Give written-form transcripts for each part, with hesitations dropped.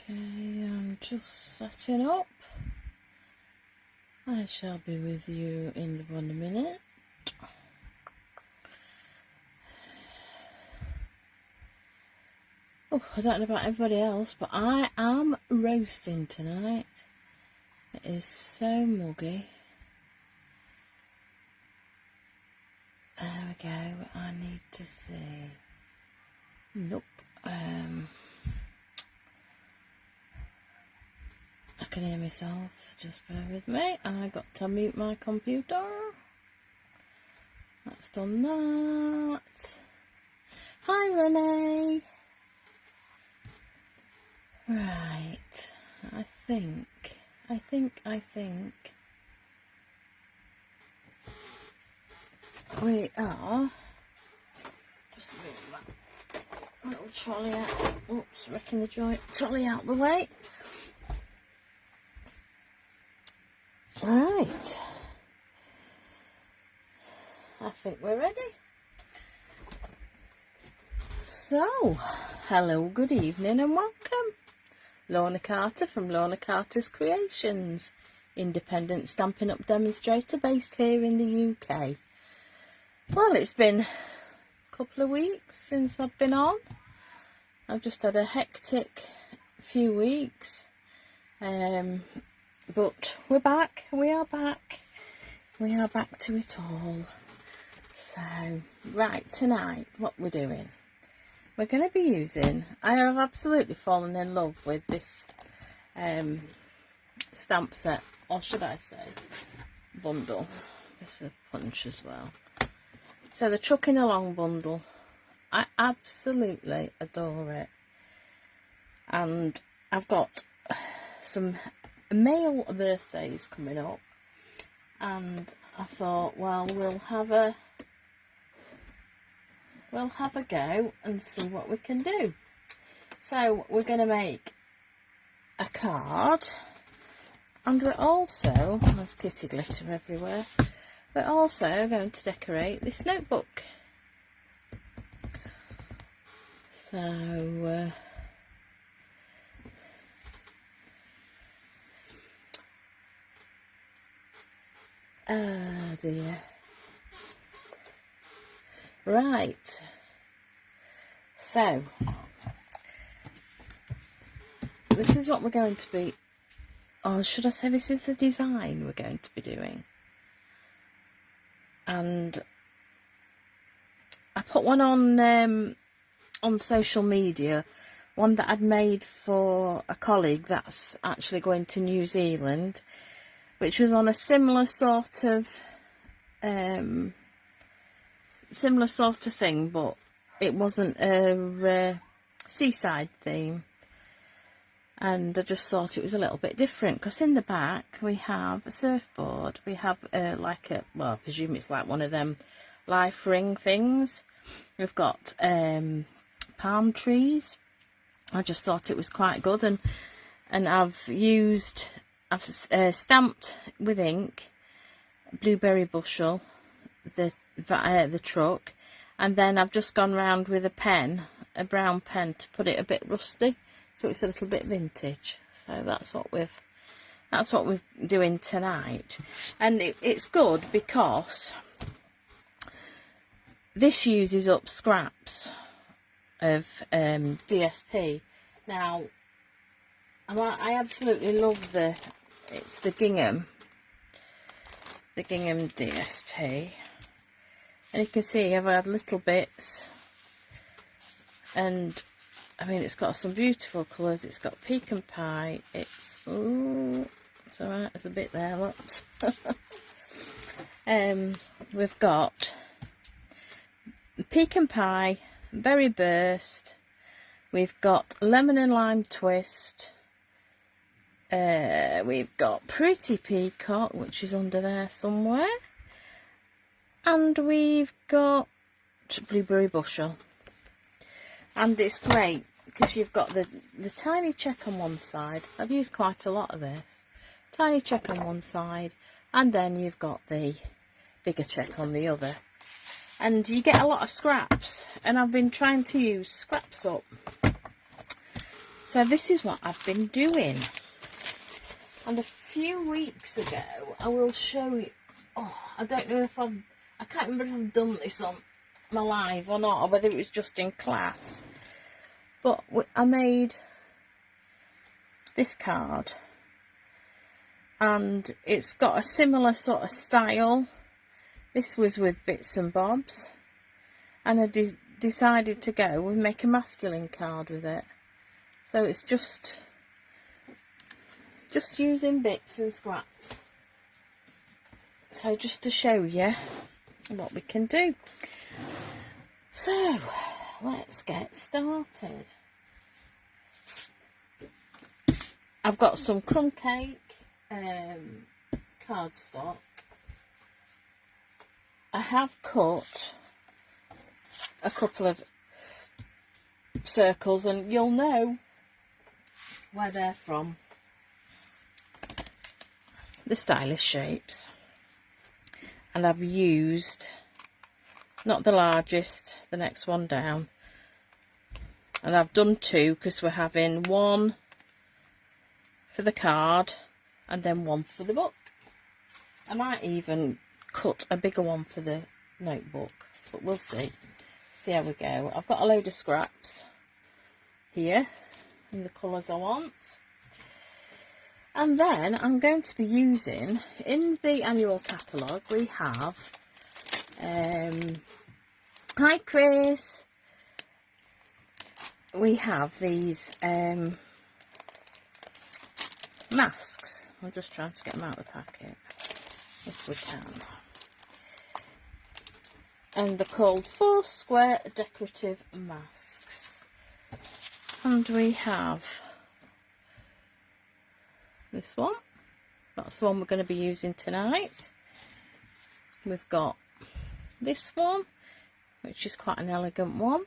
I'm just setting up. I shall be with you in 1 minute. Oh, I don't know about everybody else, but I am roasting tonight. It is so muggy. There we go. I need to see. Nope. I can hear myself. Just bear with me. I got to mute my computer. That's done that. Hi, Renee. Right. I think. We are. Just move that little trolley out. Oops, wrecking the joint. Trolley out the way. Right. I think we're ready. So, hello, good evening and welcome. Lorna Carter from Lorna Carter's Creations, independent Stampin' Up demonstrator based here in the UK. Well, it's been a couple of weeks since I've been on. I've just had a hectic few weeks. But we're back. We are back to it all. So, right, tonight, what we're doing. We're going to be using, I have absolutely fallen in love with this stamp set, or should I say, bundle. This is a punch as well. So the Trucking Along bundle, I absolutely adore it. And I've got some male birthdays coming up. And I thought, well, we'll have a go and see what we can do. So we're going to make a card, and we're also, there's kitty glitter everywhere, we're also going to decorate this notebook. So oh dear. Right, so this is what we're going to be, or should I say this is the design we're going to be doing. And I put one on social media, one that I'd made for a colleague that's actually going to New Zealand, which was on a similar sort of thing, but it wasn't a seaside theme, and I just thought it was a little bit different, because in the back we have a surfboard, we have like a, well, I presume it's like one of them life ring things, we've got palm trees. I just thought it was quite good, and I've stamped with ink blueberry bushel, the truck, and then I've just gone round with a brown pen to put it a bit rusty, so it's a little bit vintage. So that's what we're doing tonight, and it's good because this uses up scraps of DSP. Now I absolutely love it's the Gingham DSP. And you can see I've had little bits, and I mean it's got some beautiful colours. It's got pecan pie. It's alright. There's a bit there. Look. We've got pecan pie, berry burst. We've got lemon and lime twist. We've got pretty peacock, which is under there somewhere. And we've got blueberry bushel. And it's great because you've got the tiny check on one side. I've used quite a lot of this. Tiny check on one side, and then you've got the bigger check on the other. And you get a lot of scraps, and I've been trying to use scraps up. So this is what I've been doing. And a few weeks ago, I will show you. Oh, I don't know if I can't remember if I've done this on my live or not, or whether it was just in class. But I made this card, and it's got a similar sort of style. This was with bits and bobs, and I decided to go and make a masculine card with it. So it's just using bits and scraps. So just to show you what we can do. So let's get started. I've got some Crumbcake cardstock. I have cut a couple of circles, and you'll know where they're from. The stylish shapes, and I've used not the largest, the next one down, and I've done two because we're having one for the card and then one for the book. I might even cut a bigger one for the notebook, but we'll see how we go. I've got a load of scraps here in the colours I want. And then I'm going to be using, in the annual catalogue, we have, hi Chris, we have these masks. I'm just trying to get them out of the packet, if we can. And they're called 4 square decorative masks. And we have this one. That's the one we're going to be using tonight. We've got this one, which is quite an elegant one.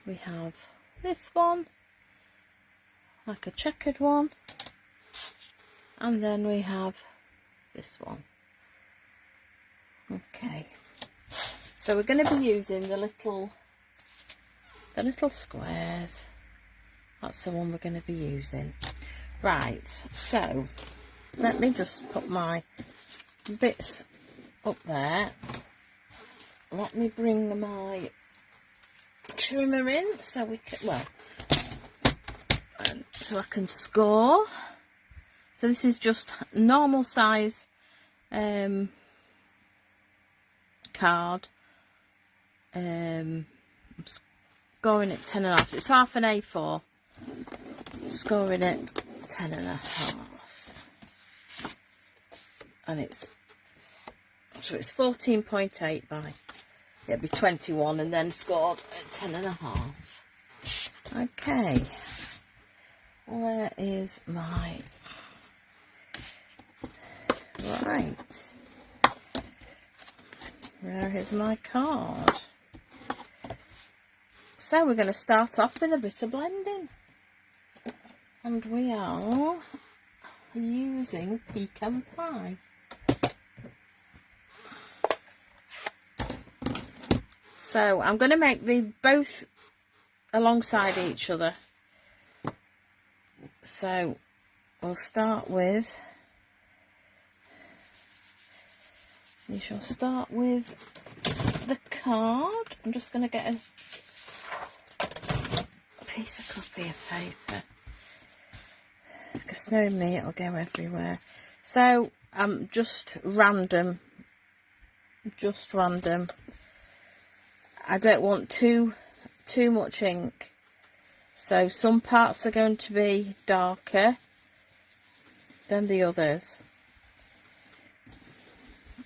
We have this one, like a checkered one. And then we have this one. Okay. So we're going to be using the little squares. That's the one we're going to be using. Right, so let me just put my bits up there. Let me bring my trimmer in so we can, well, so I can score. So this is just normal size card. I'm scoring it 10.5. It's half an A4. Scoring it 10.5, and it's 14.8 by, it'd be 21, and then scored at 10.5. Okay, where is my right? Where is my card? So we're going to start off with a bit of blending. And we are using pecan pie. So I'm going to make the both alongside each other. So we'll start with, you shall start with the card. I'm just going to get a piece of copy of paper, because knowing me, it'll go everywhere. So just random. I don't want too much ink, so some parts are going to be darker than the others.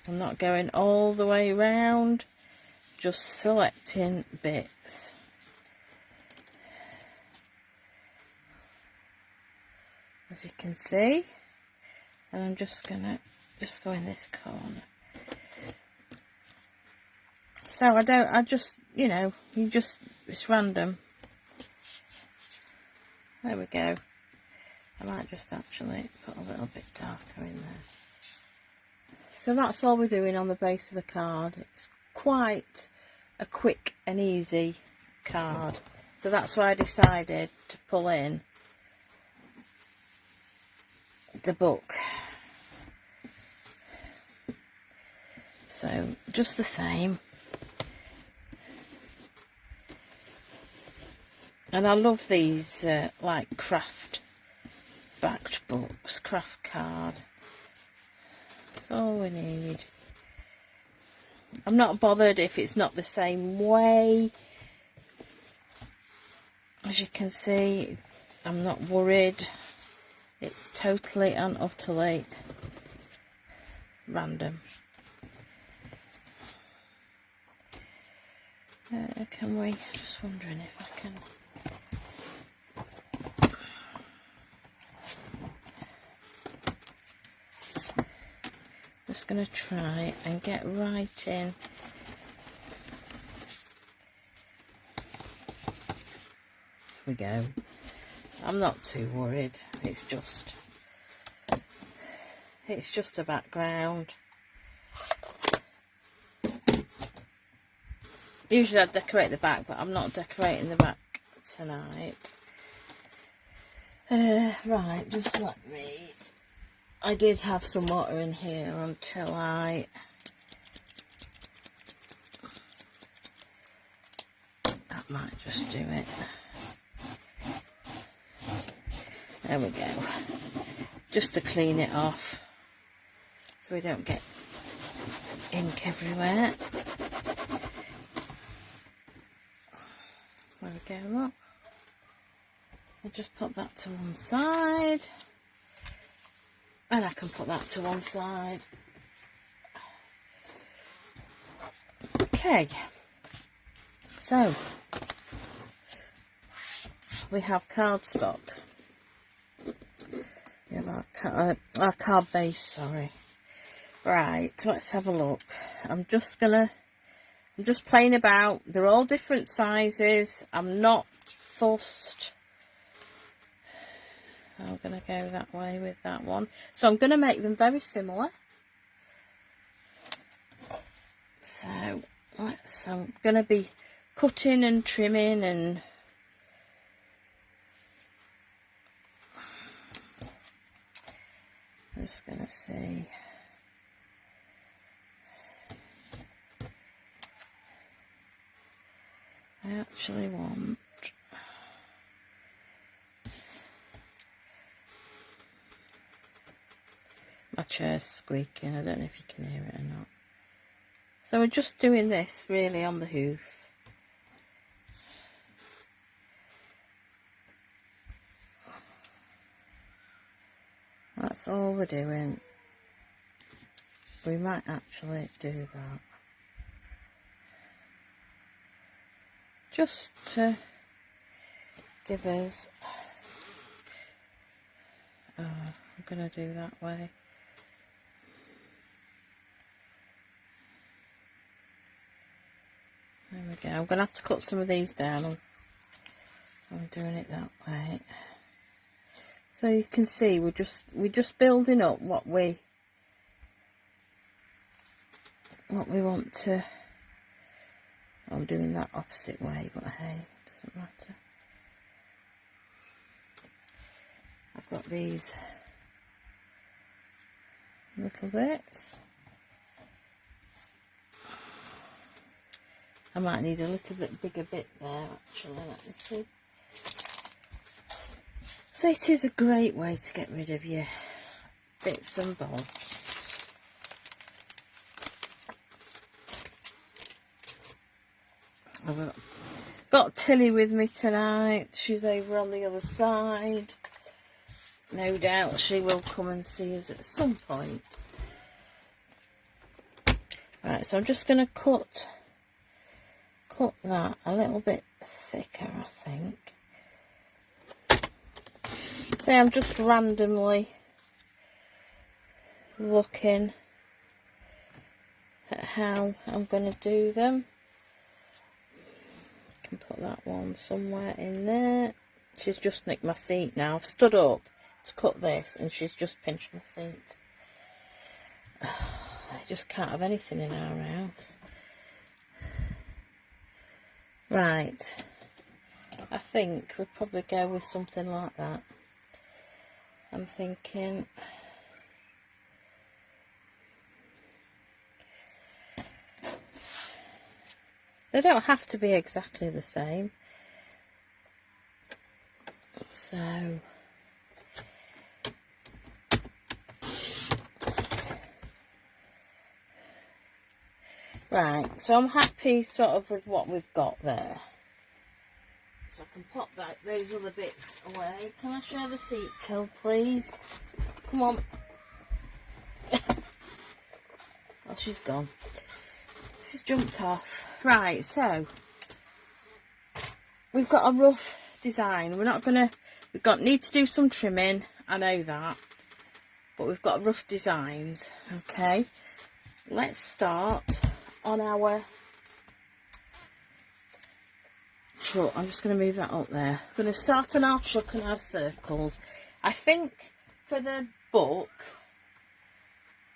I'm not going all the way around, just selecting bits. As you can see, and I'm just gonna go in this corner. So it's random. There we go. I might just actually put a little bit darker in there. So that's all we're doing on the base of the card. It's quite a quick and easy card. So that's why I decided to pull in the book. So just the same. And I love these like craft backed books, craft card. That's all we need. I'm not bothered if it's not the same way. As you can see, I'm not worried. It's totally and utterly random. Can we? Just wondering if I can. Just going to try and get right in. Here we go. I'm not too worried. It's just a background. Usually I'd decorate the back, but I'm not decorating the back tonight. Right, just let me. I did have some water in here until that might just do it. There we go. Just to clean it off so we don't get ink everywhere. There we go, look. I'll just put that to one side. And I can put that to one side. Okay. So, we have cardstock. We have our card base, sorry. Right, let's have a look. I'm just playing about. They're all different sizes. I'm not fussed. I'm going to go that way with that one. So I'm going to make them very similar. So I'm going to be cutting and trimming and I'm just going to see. I actually want my chair's squeaking. I don't know if you can hear it or not. So we're just doing this really on the hoof. That's all we're doing. We might actually do that. Just to give us... Oh, I'm going to do that way. There we go. I'm going to have to cut some of these down. I'm doing it that way. So you can see we're just building up what we want to. I'm doing that opposite way, but hey, it doesn't matter. I've got these little bits. I might need a little bit bigger bit there actually, let me see. So it is a great way to get rid of your bits and bobs. I've got Tilly with me tonight. She's over on the other side. No doubt she will come and see us at some point. Right, so I'm just going to cut that a little bit thicker, I think. See, I'm just randomly looking at how I'm going to do them. I can put that one somewhere in there. She's just nicked my seat now. I've stood up to cut this and she's just pinched my seat. I just can't have anything in our house. Right. I think we'll probably go with something like that. I'm thinking they don't have to be exactly the same. So right, so I'm happy sort of with what we've got there. So I can pop those other bits away. Can I show the seat till, please? Come on. Oh, she's gone. She's jumped off. Right, so we've got a rough design. We're not gonna. Need to do some trimming. I know that, but we've got rough designs. Okay, let's start on our truck. I'm just going to move that up there. I'm going to start on our truck and our circles. I think for the book,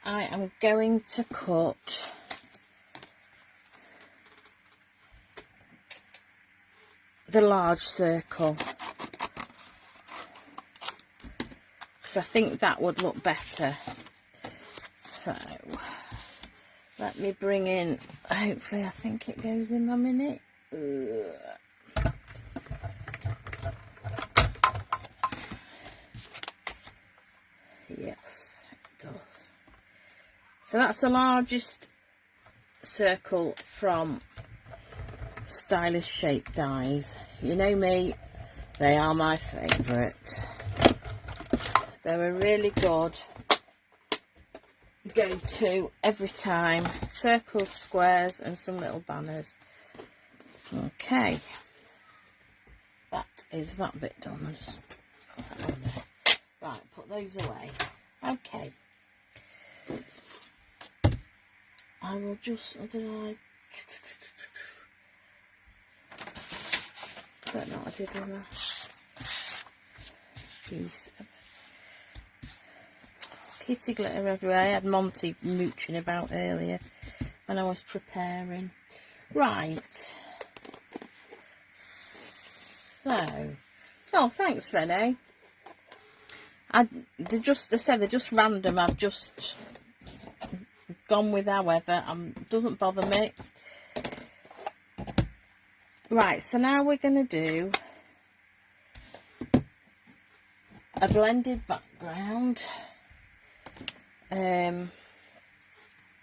I am going to cut the large circle, because I think that would look better. So let me bring in, hopefully I think it goes in my minute. Yes, it does. So that's the largest circle from Stylish Shape Dies. You know me, they are my favourite. They're a really good go-to every time. Circles, squares and some little banners. Okay, that is that bit done. I'll just put that on there. Right, put those away. Okay, I will just, don't know what I did with that piece of kitty glitter everywhere. I had Monty mooching about earlier when I was preparing. Right, so, oh, thanks, Renee. They're just random. I've just gone with however. Doesn't bother me. Right, so now we're going to do a blended background.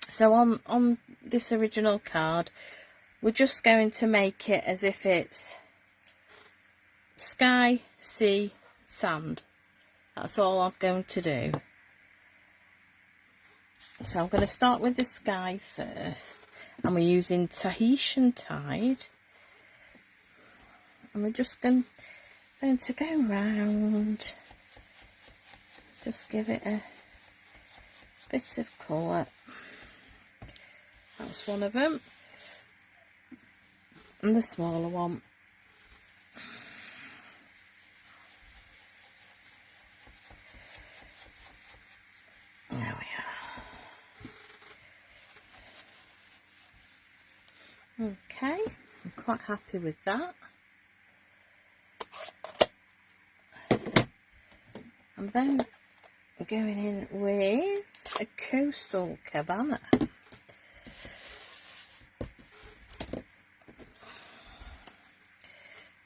So on this original card, we're just going to make it as if it's sky, sea, sand. That's all I'm going to do. So I'm going to start with the sky first, and we're using Tahitian Tide, and we're just going to go round, just give it a bit of colour. That's one of them, and the smaller one. There we are. Okay, I'm quite happy with that. I'm then going in with a coastal cabana.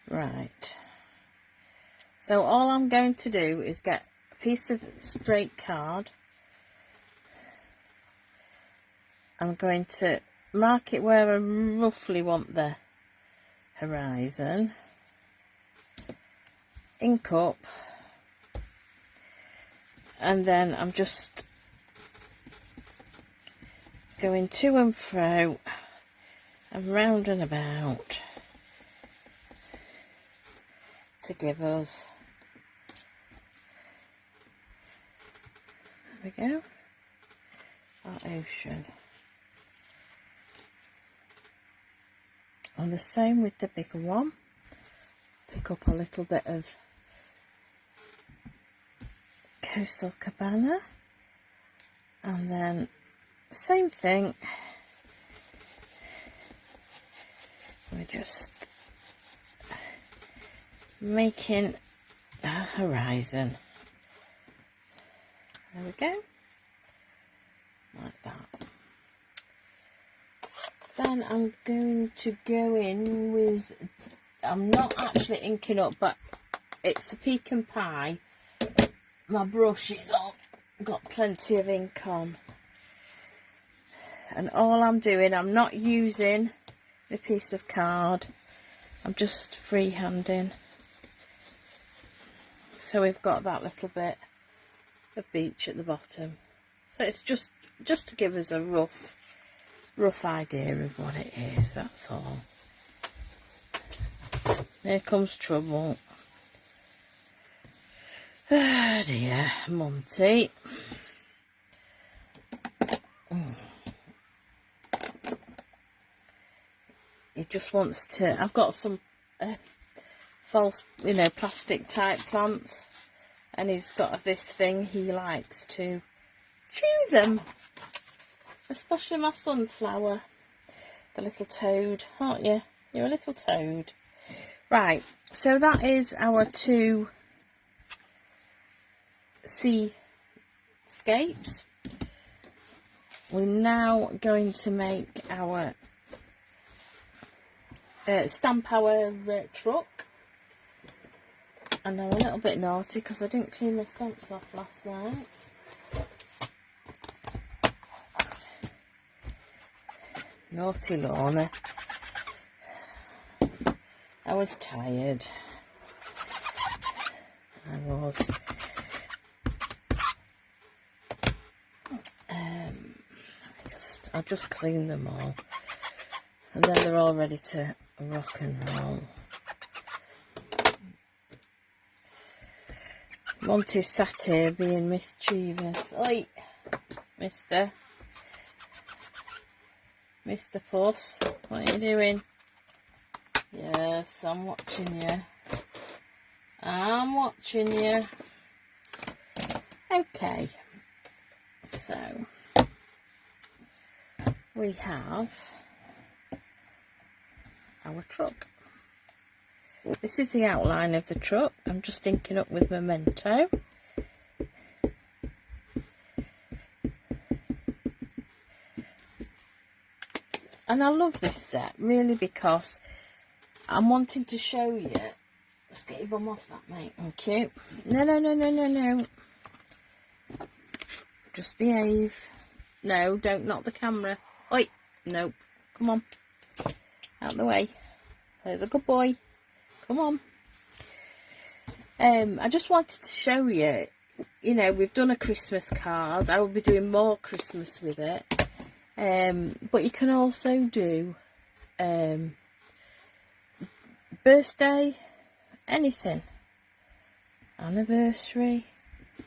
Right. So all I'm going to do is get a piece of straight card. I'm going to mark it where I roughly want the horizon. Ink up. And then I'm just going to and fro and round and about to give us, there we go, our ocean. And the same with the bigger one. Pick up a little bit of coastal cabana, and then same thing. We just making a horizon. There we go, like that. Then I'm going to go in with, I'm not actually inking up, but it's the pecan pie. My brush is all got plenty of ink on. And all I'm doing, I'm not using the piece of card. I'm just freehanding. So we've got that little bit of beach at the bottom. So it's just to give us a rough idea of what it is, that's all. Here comes trouble. Oh dear, Monty. He just wants to, I've got some false, plastic type plants, and he's got this thing, he likes to chew them, especially my sunflower, the little toad, aren't you? You're a little toad. Right, so that is our 2 seascapes. We're now going to make our stamp our truck. And I'm a little bit naughty because I didn't clean my stamps off last night. Naughty Lorna. I was tired. I was. I'll just clean them all, and then they're all ready to rock and roll. Monty's sat here being mischievous. Oi, Mr. Puss, what are you doing? Yes, I'm watching you. I'm watching you. Okay, so we have our truck. This is the outline of the truck. I'm just inking up with Memento. And I love this set really because I'm wanting to show you. Let's get your bum off that, mate. Thank you. No. Just behave. No, don't knock the camera. Oi, nope. Come on. Out of the way. There's a good boy. Come on. I just wanted to show you, we've done a Christmas card. I will be doing more Christmas with it. But you can also do birthday, anything. Anniversary,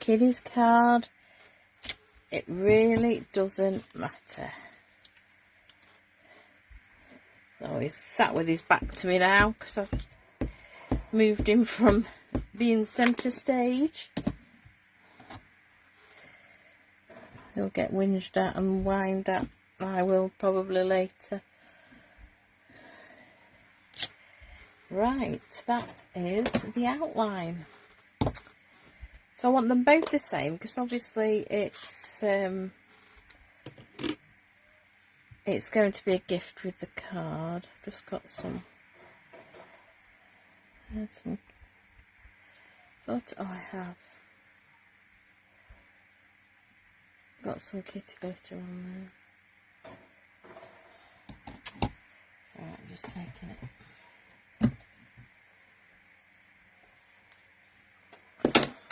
kiddies card. It really doesn't matter. Oh, he's sat with his back to me now because I've moved him from being centre stage. He'll get whinged at and whined at. I will probably later. Right, that is the outline. So I want them both the same because obviously it's going to be a gift with the card. I've just got some. What I have got some kitty glitter on there. Sorry, I'm just taking it.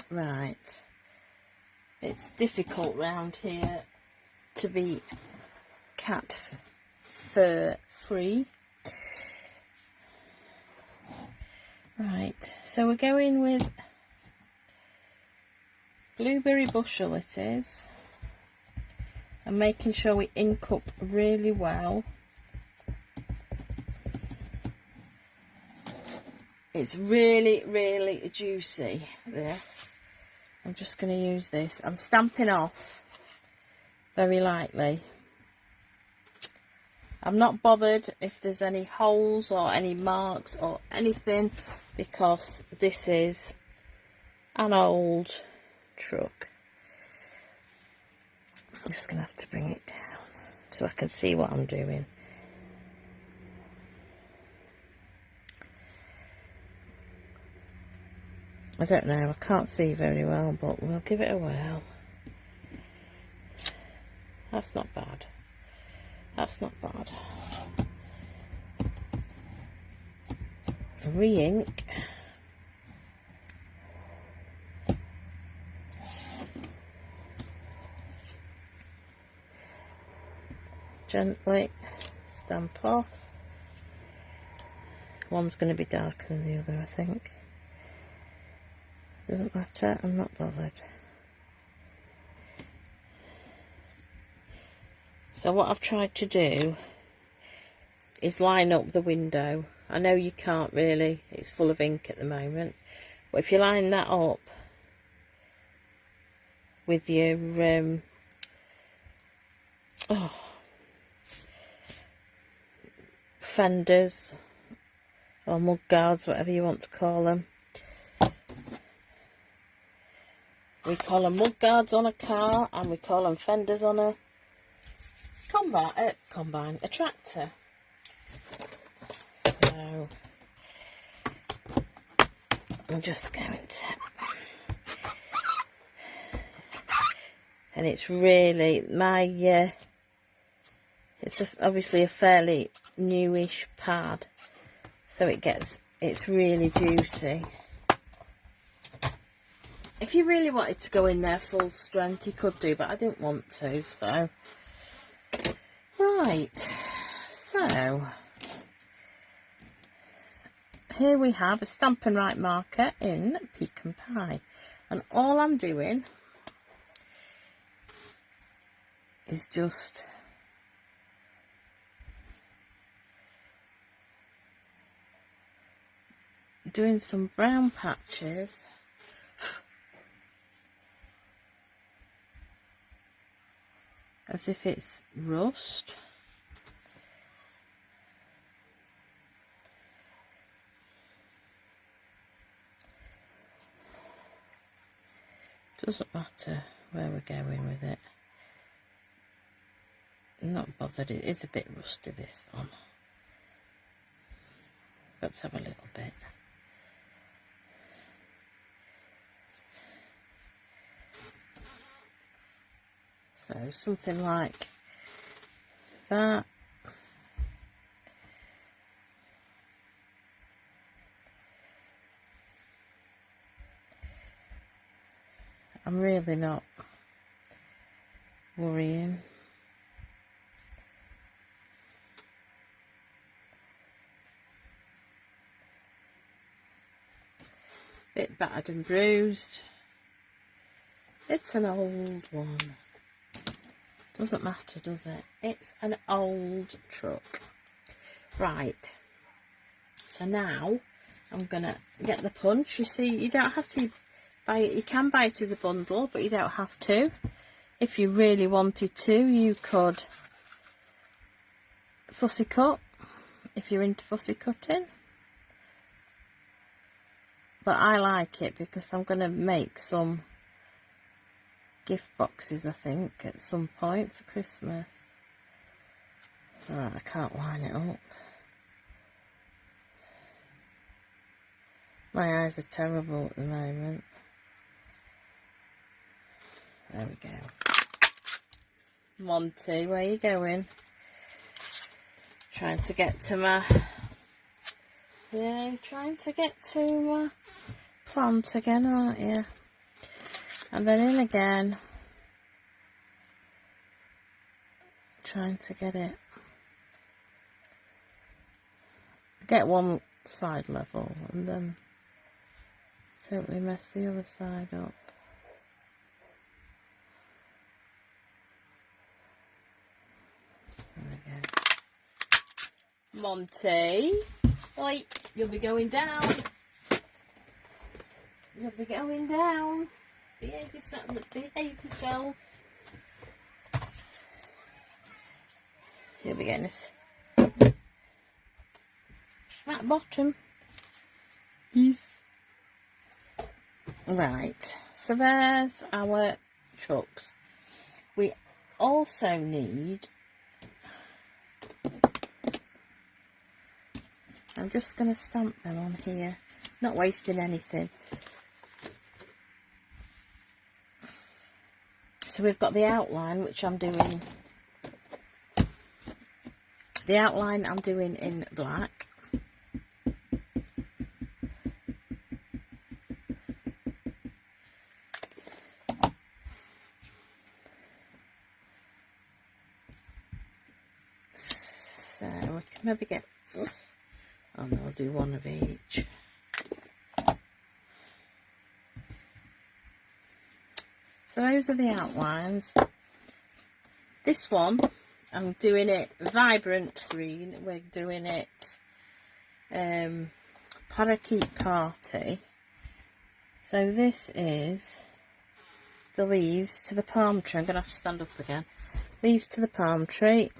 Right, it's difficult round here to be cat fur free. Right, so we're going with blueberry bushel it is, and making sure we ink up really well. It's really, really juicy, this. I'm just going to use this. I'm stamping off very lightly. I'm not bothered if there's any holes or any marks or anything. because this is an old truck. I'm just going to have to bring it down so I can see what I'm doing. I don't know, I can't see very well, but we'll give it a whirl. That's not bad. That's not bad. Re-ink. Gently stamp off. One's going to be darker than the other, I think. Doesn't matter, I'm not bothered. So what I've tried to do is line up the window. I know you can't really, it's full of ink at the moment, but if you line that up with your fenders or mud guards, whatever you want to call them. We call them mud guards on a car, and we call them fenders on a a tractor. So I'm just going to, and it's really it's obviously a fairly newish pad, so it's really juicy. If you really wanted to go in there full strength, you could do, but I didn't want to, so. Right, so here we have a Stampin' Right marker in Pecan Pie, and all I'm doing is just doing some brown patches as if it's rust. Doesn't matter where we're going with it. I'm not bothered, it is a bit rusty, this one. Let's have a little bit. So something like that. I'm really not worrying. Bit battered and bruised. It's an old one. Doesn't matter, does it? It's an old truck. Right. So now I'm gonna get the punch. You see, you don't have to buy it. You can buy it as a bundle, but you don't have to. If you really wanted to, you could fussy cut, if you're into fussy cutting. But I like it because I'm going to make some gift boxes, I think, at some point for Christmas. So I can't line it up. My eyes are terrible at the moment. There we go. Monty, where are you going? Trying to get to my... Yeah, you're trying to get to my plant again, aren't you? And then in again. Trying to get it. Get one side level and then totally mess the other side up. There we go. Monty, oi, you'll be going down. You'll be going down. Behave yourself. Behave yourself. You'll be getting this. At the bottom. Yes. Right, so there's our trucks. We also need, I'm just going to stamp them on here, not wasting anything. So we've got the outline, which I'm doing, the outline I'm doing in black. So we can maybe get, oh no, I'll do one of each. So those are the outlines. This one, I'm doing it vibrant green. We're doing it Parakeet Party. So this is the leaves to the palm tree. I'm going to have to stand up again. Leaves to the palm tree.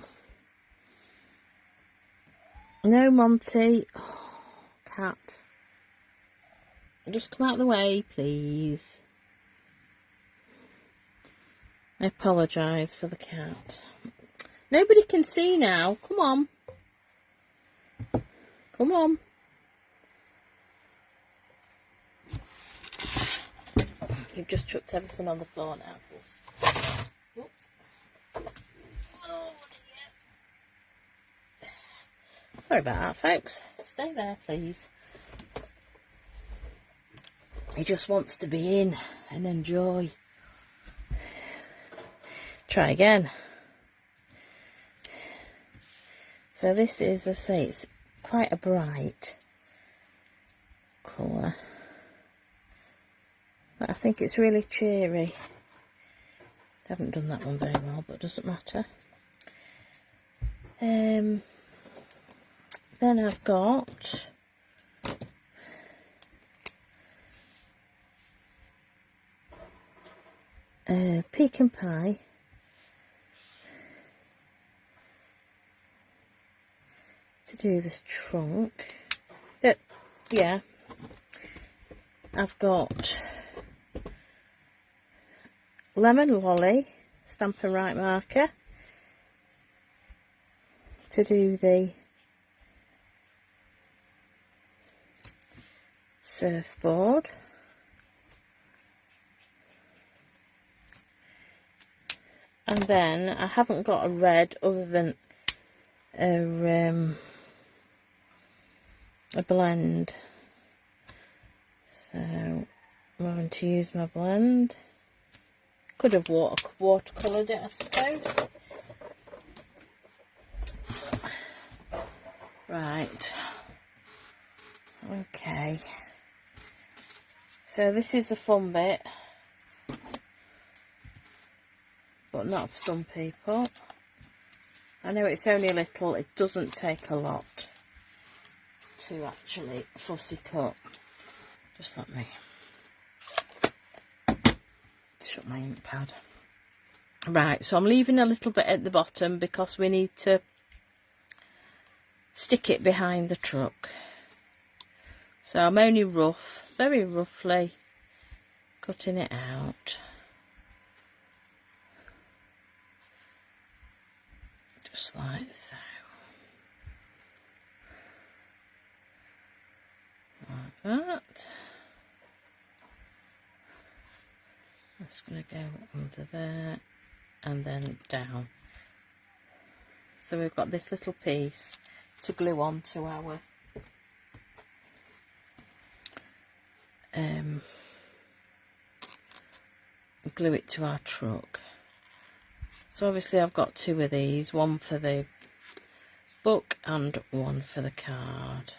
No, Monty. Oh, cat. Just come out of the way, please. I apologise for the cat. Nobody can see now. Come on. Come on. You've just chucked everything on the floor now. Whoops. Oh, dear. Sorry about that, folks. Stay there, please. He just wants to be in and enjoy. Try again. So this is, as I say, it's quite a bright colour, but I think it's really cheery. I haven't done that one very well, but it doesn't matter. Then I've got pecan pie. To do this trunk. Yeah, I've got lemon lolly, Stampin' Right marker to do the surfboard. And then I haven't got a red other than a blend, so I'm going to use my blend. Could have watercoloured it, I suppose. Right, okay, so this is the fun bit, but not for some people. I know it's only a little, it doesn't take a lot to actually fussy cut. Just let me shut my ink pad. Right, so I'm leaving a little bit at the bottom because we need to stick it behind the truck. So I'm only very roughly cutting it out. Just like so. Like that. That's going to go under there and then down. So we've got this little piece to glue on to our glue it to our truck. So obviously I've got two of these, one for the book and one for the card.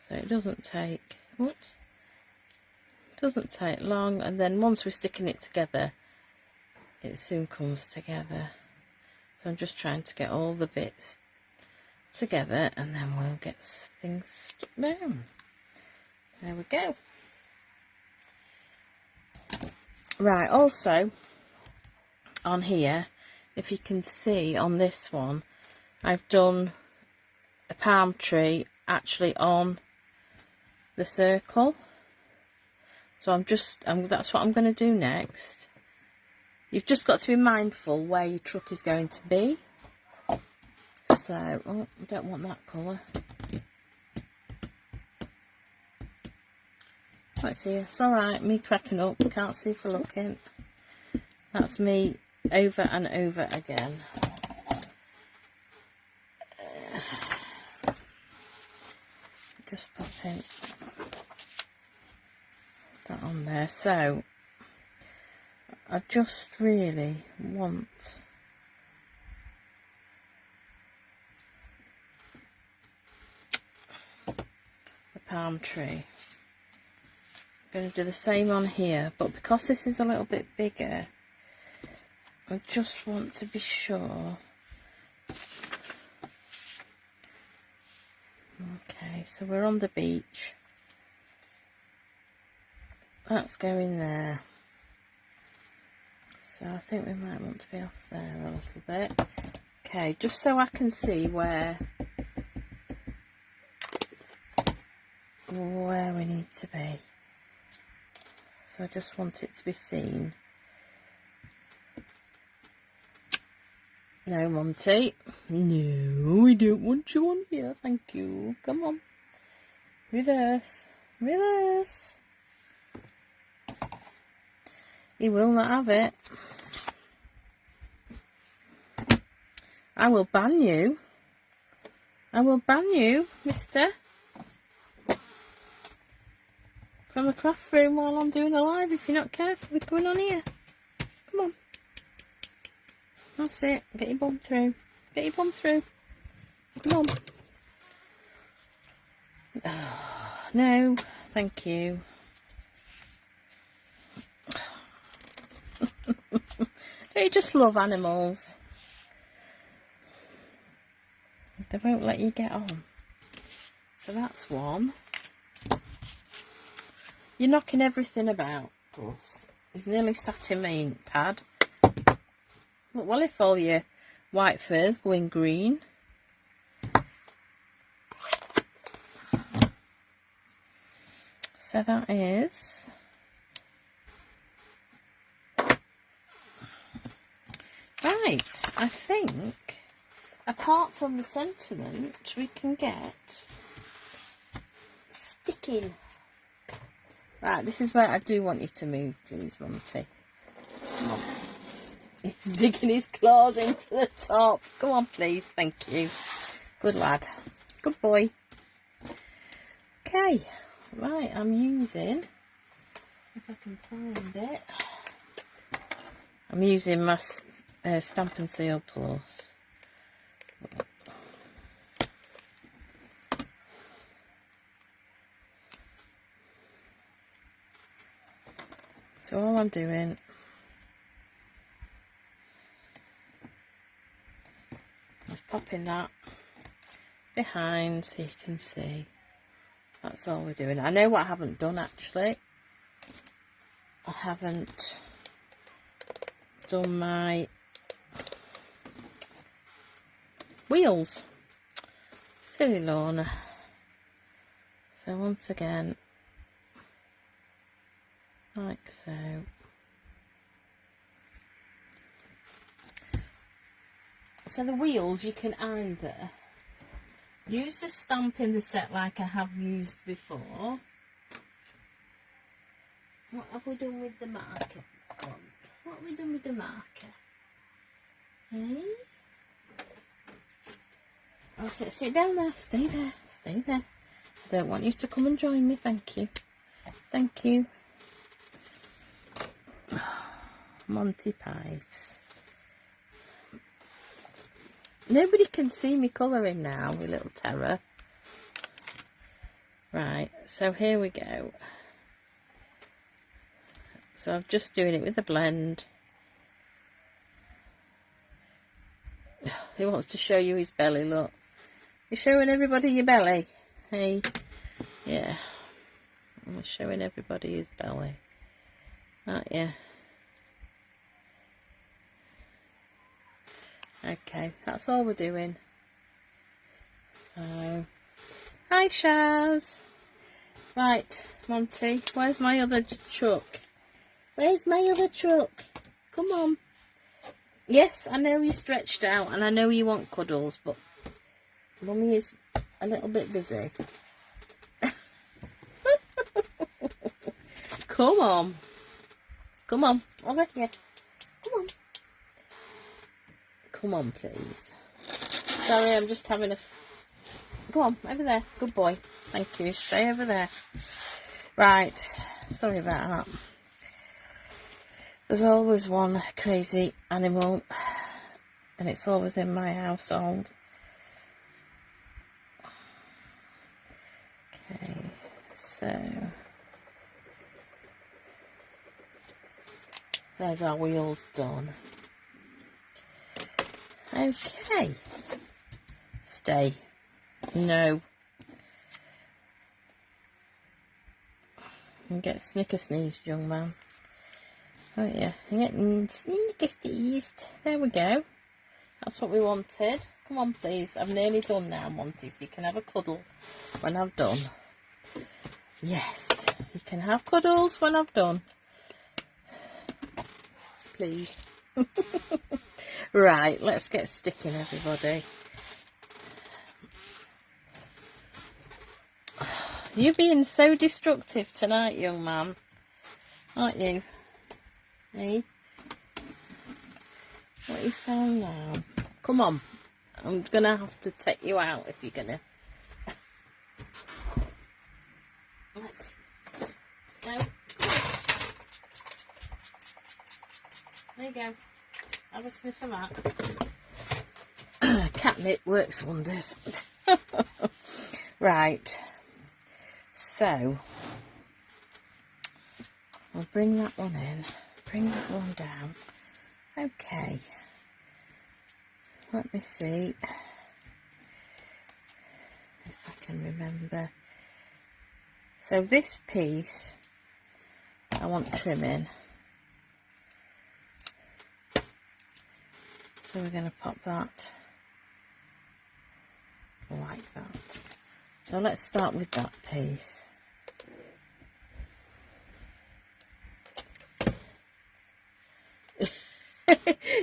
So it doesn't take, whoops, doesn't take long, and then once we're sticking it together, it soon comes together. So I'm just trying to get all the bits together, and then we'll get things stuck down. There we go. Right, also on here, if you can see on this one, I've done a palm tree actually on the circle. So that's what I'm going to do next. You've just got to be mindful where your truck is going to be. So, oh, I don't want that colour. Let's see, it's alright, me cracking up, can't see for looking. That's me over and over again. Just popping that on there. So, I just really want the palm tree. I'm going to do the same on here, but because this is a little bit bigger, I just want to be sure. Okay, so we're on the beach. That's going there. So I think we might want to be off there a little bit. Okay, just so I can see where we need to be. So I just want it to be seen. No, Monty. No, we don't want you on here. Thank you. Come on. Reverse. Reverse. He will not have it. I will ban you. I will ban you, mister. From a craft room while I'm doing a live if you're not careful with going on here. Come on. That's it. Get your bum through. Get your bum through. Come on. Oh, no, thank you. Don't you just love animals? They won't let you get on. So that's one. You're knocking everything about, Gus. He's nearly sat in my ink pad. Look, well, if all your white fur's going green. So that is... Right, I think, apart from the sentiment, we can get sticking. Right, this is where I do want you to move, please, Monty. Come on. He's digging his claws into the top. Come on, please. Thank you. Good lad. Good boy. Okay. Right, I'm using, if I can find it, I'm using my Stampin' Seal Plus. So all I'm doing is popping that behind so you can see. That's all we're doing. I know what I haven't done actually. I haven't done my wheels. Silly Lorna. So once again, like so. So the wheels, you can either use the stamp in the set like I have used before. What have we done with the marker? What have we done with the marker? Hey? Oh, sit down there. Stay there. Stay there. I don't want you to come and join me. Thank you. Thank you. Monty Pipes. Nobody can see me colouring now, with little terror. Right, so here we go. So I'm just doing it with a blend. He wants to show you his belly, look. You're showing everybody your belly. Hey, yeah. I'm showing everybody his belly. Aren't you? Okay, that's all we're doing. So, hi Shaz. Right, Monty, where's my other truck? Where's my other truck? Come on. Yes, I know you're stretched out and I know you want cuddles, but Mummy is a little bit busy. Come on. Come on, over here. Come on. Come on, please. Sorry, I'm just having a... Go on, over there. Good boy. Thank you. Stay over there. Right. Sorry about that. There's always one crazy animal, and it's always in my household. Okay, so... There's our wheels done. Okay. Stay. No. You get snicker sneezed, young man. Oh yeah, you're getting snicker sneezed. There we go. That's what we wanted. Come on, please. I'm nearly done now, Monty, so you can have a cuddle when I've done. Yes, you can have cuddles when I've done. Please. Right, let's get sticking, everybody. You're being so destructive tonight, young man, aren't you? Hey? What you found now? Come on. I'm going to have to take you out if you're going to... Let's go. There you go. Have a sniff of that. Catnip works wonders. Right. So, we'll bring that one in. Bring that one down. Okay. Let me see if I can remember. So this piece, I want trimming. So we're going to pop that like that. So let's start with that piece.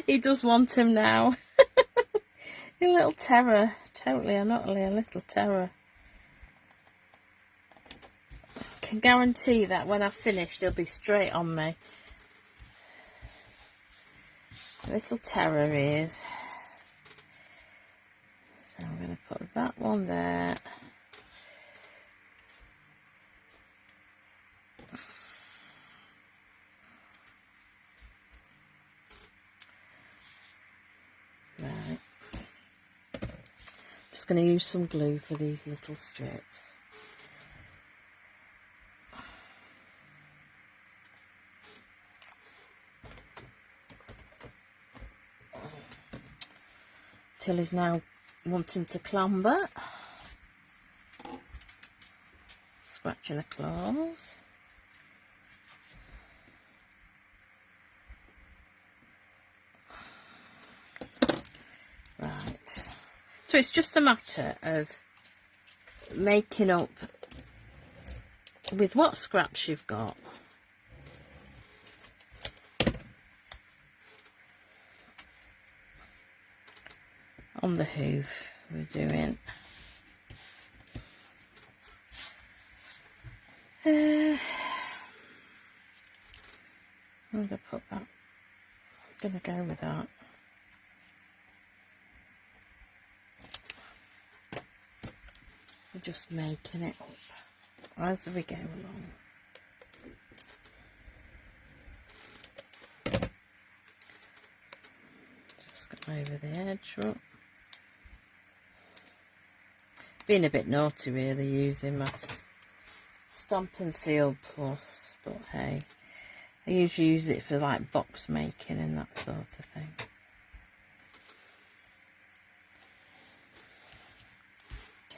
He does want him now. A little terror. Totally, not only a little terror. I can guarantee that when I've finished, he'll be straight on me. A little terror he is. So I'm going to put that one there. Right. Just going to use some glue for these little strips. Tilly's now wanting to clamber. Scratching her claws. Right. So it's just a matter of making up with what scraps you've got. On the hoof we're doing I'm going to put that, I'm going to go with that. We're just making it up as we go along. Just go over the edge up. Being a bit naughty really, using my Stampin' Seal Plus, but hey, I usually use it for like box making and that sort of thing.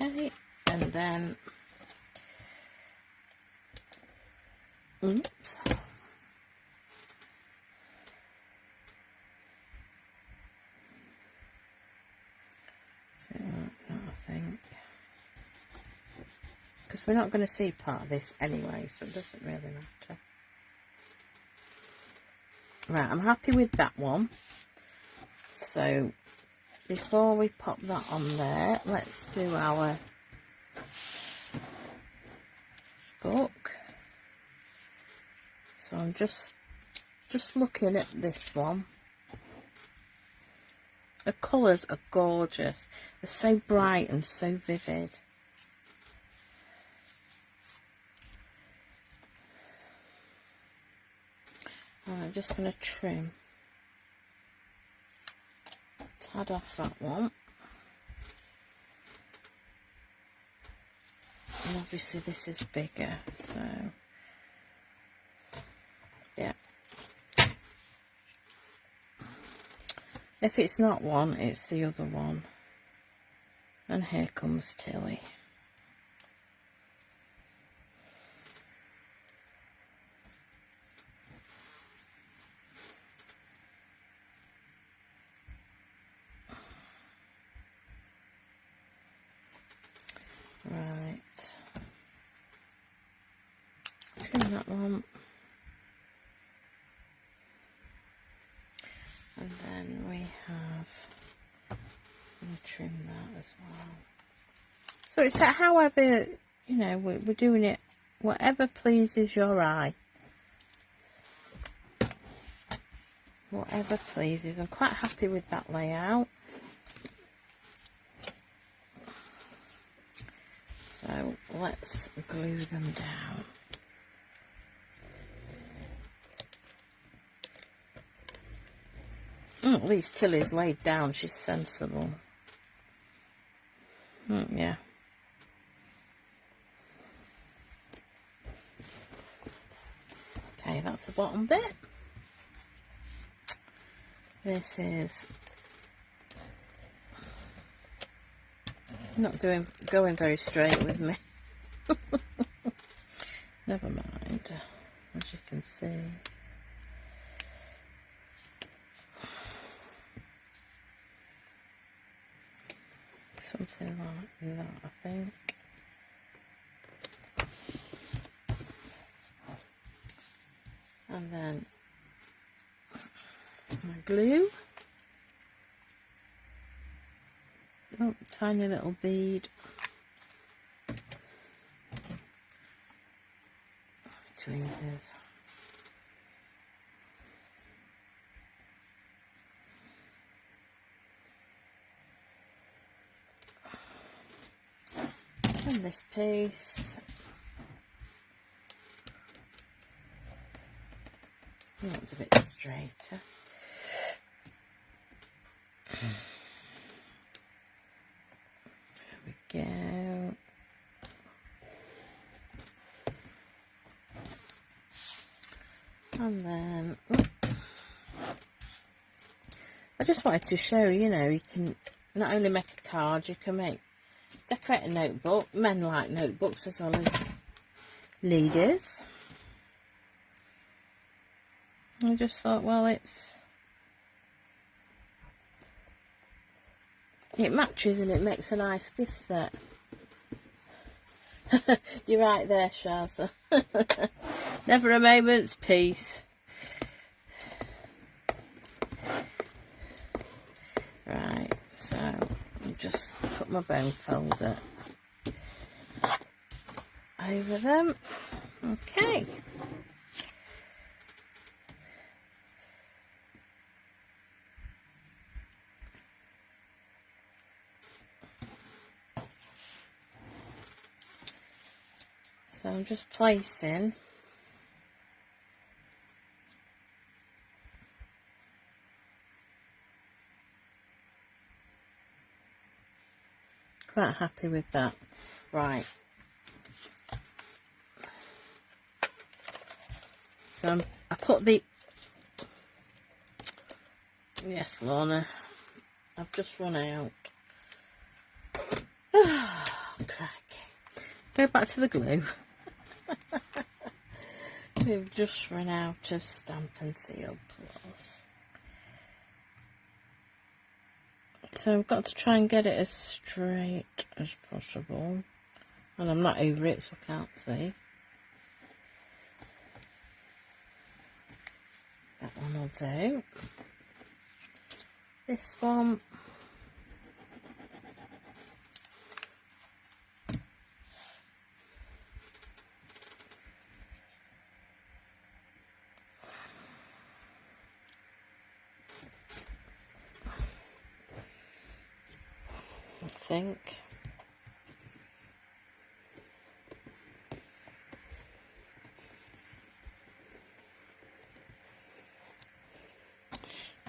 Okay, and then oops. I think. we're not going to see part of this anyway, so it doesn't really matter. Right, I'm happy with that one. So before we pop that on there, let's do our book. So I'm just looking at this one. The colours are gorgeous. They're so bright and so vivid. I'm just going to trim a tad off that one. And obviously this is bigger, so yeah. If it's not one, it's the other one. And here comes Tilly. Right. Trim that one. And then we have, I'm going to trim that as well. So it's that however, you know, we're doing it, whatever pleases your eye. Whatever pleases. I'm quite happy with that layout. So let's glue them down. At least Tilly's laid down, she's sensible. Yeah. Okay, that's the bottom bit. This is not going very straight with me. Never mind, as you can see. Something like that, I think. And then my glue. Oh, tiny little bead. Tweezers. And this piece. That's a bit straighter. There we go. And then, I just wanted to show, you know, you can not only make a card, you can decorate a notebook. Men like notebooks as well as ladies. I just thought, well, it matches and it makes a nice gift set. You're right there, Shazza. Never a moment's peace. Right, so I'll just put my bone folder over them. Okay. So I'm just placing quite happy with that. Right. So I put the, yes, Lorna, I've just run out. Oh, crikey. Go back to the glue. We've just run out of Stampin' Seal Plus. So I've got to try and get it as straight as possible. and I'm not over it, so I can't see. That one will do. This one, I think.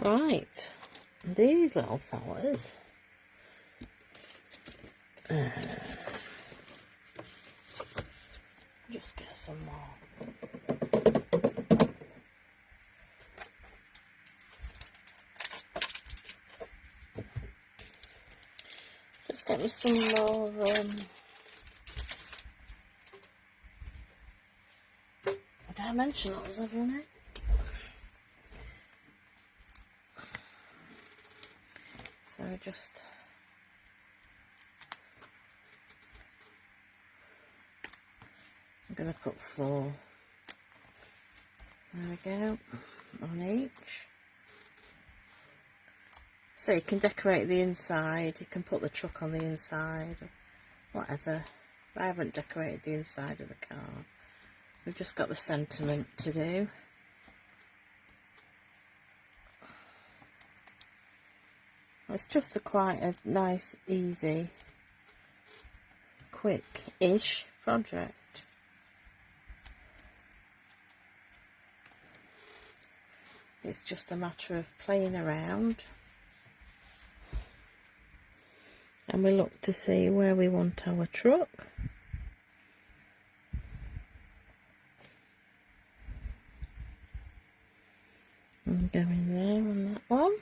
Right, these little fellas. Just get some more. Just get me some more dimensionals, haven't it? So just I'm going to put 4. There we go, on each. So you can decorate the inside, you can put the truck on the inside, whatever. I haven't decorated the inside of the car. We've just got the sentiment to do. It's just quite a nice, easy, quick-ish project. It's just a matter of playing around. And we look to see where we want our truck. And go in there on that one.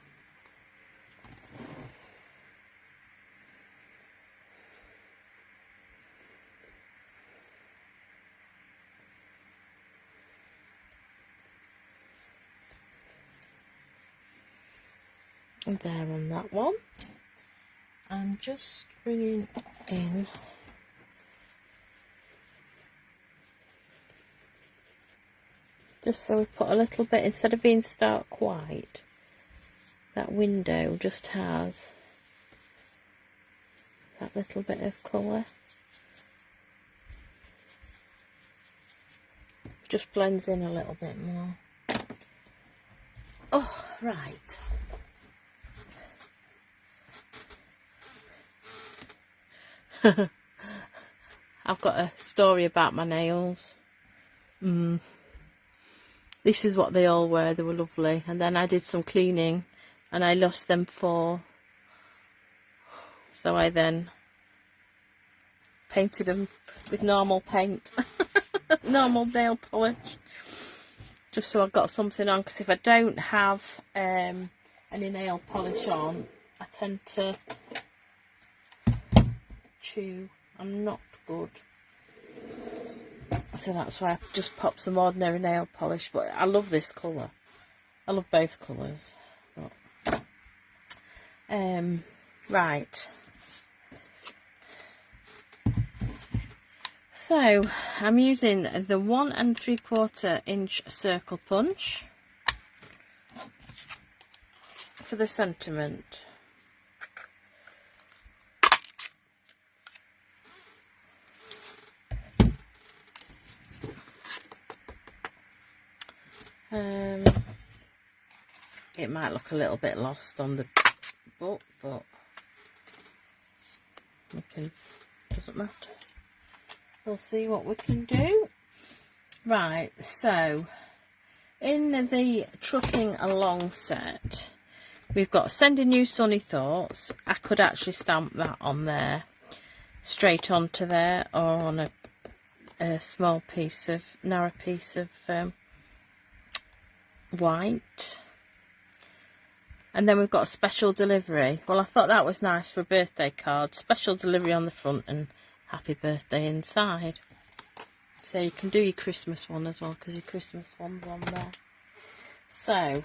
And there on that one. I'm just bringing in just so we put a little bit, instead of being stark white, that window just has that little bit of colour. Just blends in a little bit more. Oh, right. I've got a story about my nails. This is what they all were. They were lovely. And then I did some cleaning and I lost them 4. So I then painted them with normal paint. Normal nail polish. Just so I've got something on. Because if I don't have any nail polish on, I tend to chew. I'm not good. So that's why I just pop some ordinary nail polish. But I love this colour. I love both colours. But, right. So I'm using the 1 3/4 inch circle punch for the sentiment. It might look a little bit lost on the book, but doesn't matter. We'll see what we can do. Right, so in the Trucking Along set, we've got Sending You Sunny Thoughts. I could actually stamp that on there, straight onto there, or on a small piece of, narrow piece of white. And then we've got Special Delivery. Well, I thought that was nice for a birthday card. Special Delivery on the front and Happy Birthday inside. So you can do your Christmas one as well, because your Christmas one's on there. So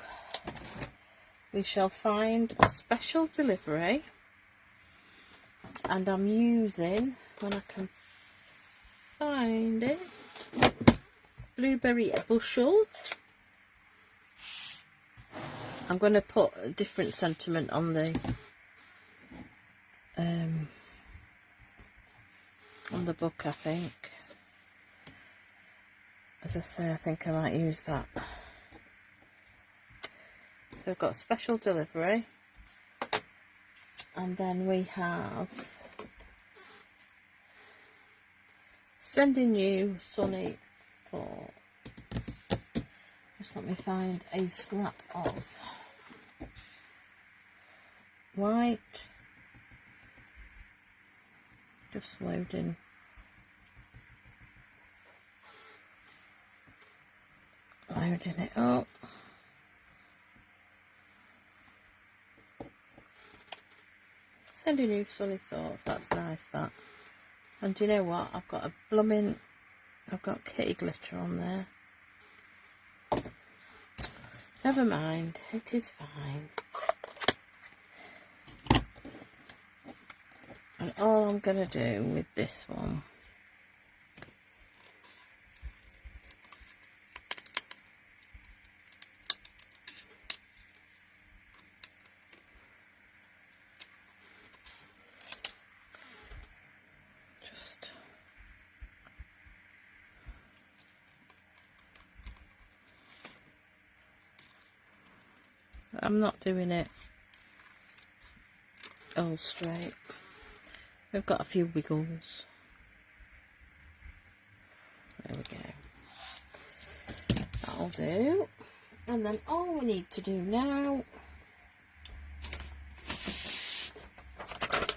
we shall find a Special Delivery. And I'm using, when I can find it. Blueberry bushel. I'm going to put a different sentiment on the book, I think. As I say, I think I might use that. So we've got special delivery, and then we have sending you sunny thoughts. Just let me find a scrap of white. Just loading. Loading it up. Sending you sunny thoughts. That's nice, that. And do you know what? I've got kitty glitter on there. Never mind, it is fine. And all I'm going to do with this one I'm not doing it all straight. We've got a few wiggles. There we go. That'll do. And then all we need to do now,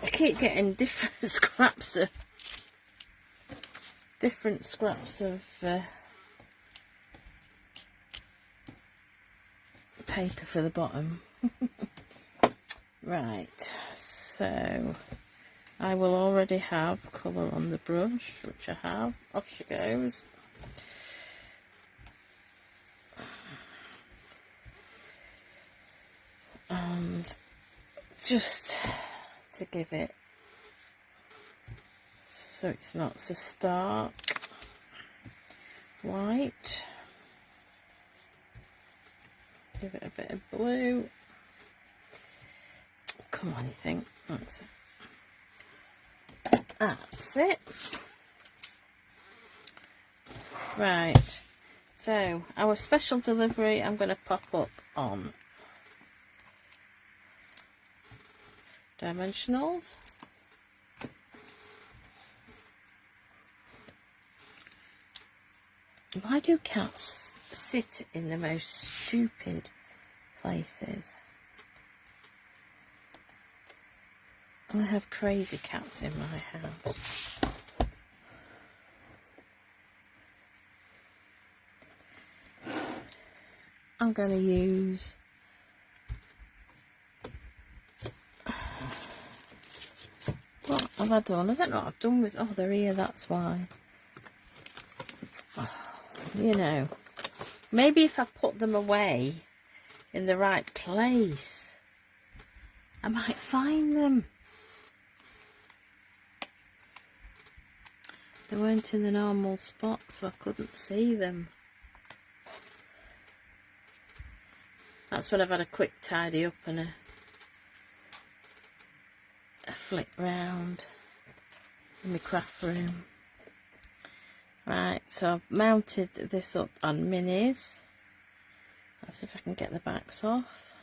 I keep getting different scraps of paper for the bottom. Right, so I will already have colour on the brush, which I have. Off she goes. And just to give it so it's not so stark white, give it a bit of blue. Come on, you think. That's it. That's it. Right, so our special delivery I'm going to pop up on Dimensionals. Why do cats sit in the most stupid places? I have crazy cats in my house. I'm going to use what have I done? I don't know what I've done with. Oh, they're here, that's why. You know, maybe if I put them away in the right place, I might find them. They weren't in the normal spot, so I couldn't see them. That's when I've had a quick tidy up and a flick round in my craft room. Right, so I've mounted this up on minis. Let's see if I can get the backs off.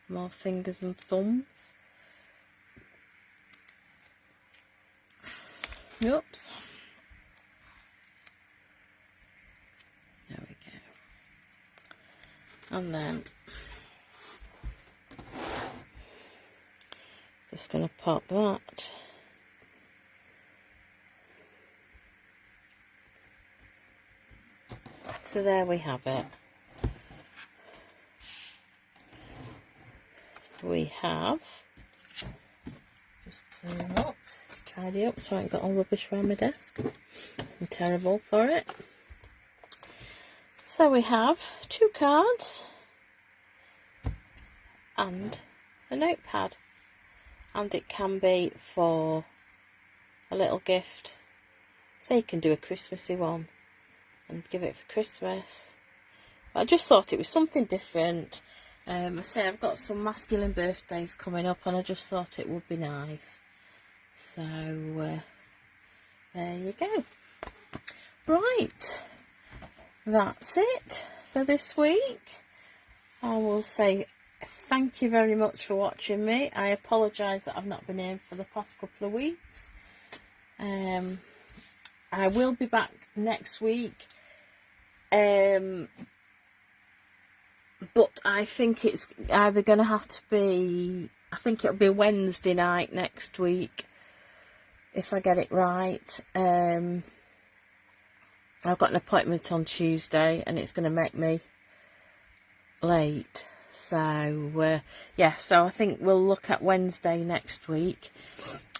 More fingers and thumbs. Oops. There we go. And then just going to pop that. So there we have it. We have, just clean up, tidy up so I ain't got all rubbish around my desk. I'm terrible for it. So we have 2 cards and a notepad, and it can be for a little gift, So you can do a Christmassy one and give it for Christmas. I just thought it was something different. I say I've got some masculine birthdays coming up, and I just thought it would be nice. So there you go. Right, that's it for this week. I will say thank you very much for watching me. I apologise that I've not been in for the past couple of weeks. I will be back next week. But I think it's either going to have to be, I think it'll be Wednesday night next week, if I get it right. I've got an appointment on Tuesday, and it's going to make me late. So, yeah, so I think we'll look at Wednesday next week.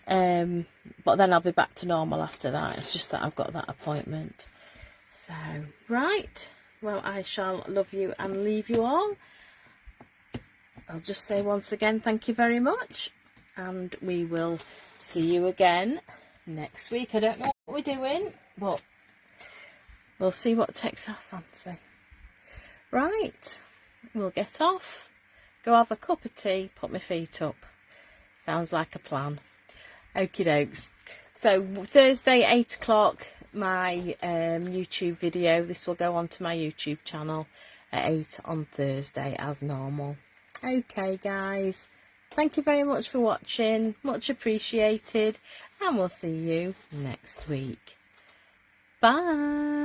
But then I'll be back to normal after that. It's just that I've got that appointment. So, right. Well, I shall love you and leave you all. I'll just say once again, thank you very much. And we will see you again next week. I don't know what we're doing, but we'll see what takes our fancy. Right, we'll get off, go have a cup of tea, put my feet up. Sounds like a plan. Okie dokes. So Thursday 8 o'clock, my YouTube video. This will go onto my YouTube channel at 8 on Thursday as normal. Okay guys, thank you very much for watching, much appreciated, and we'll see you next week. Bye.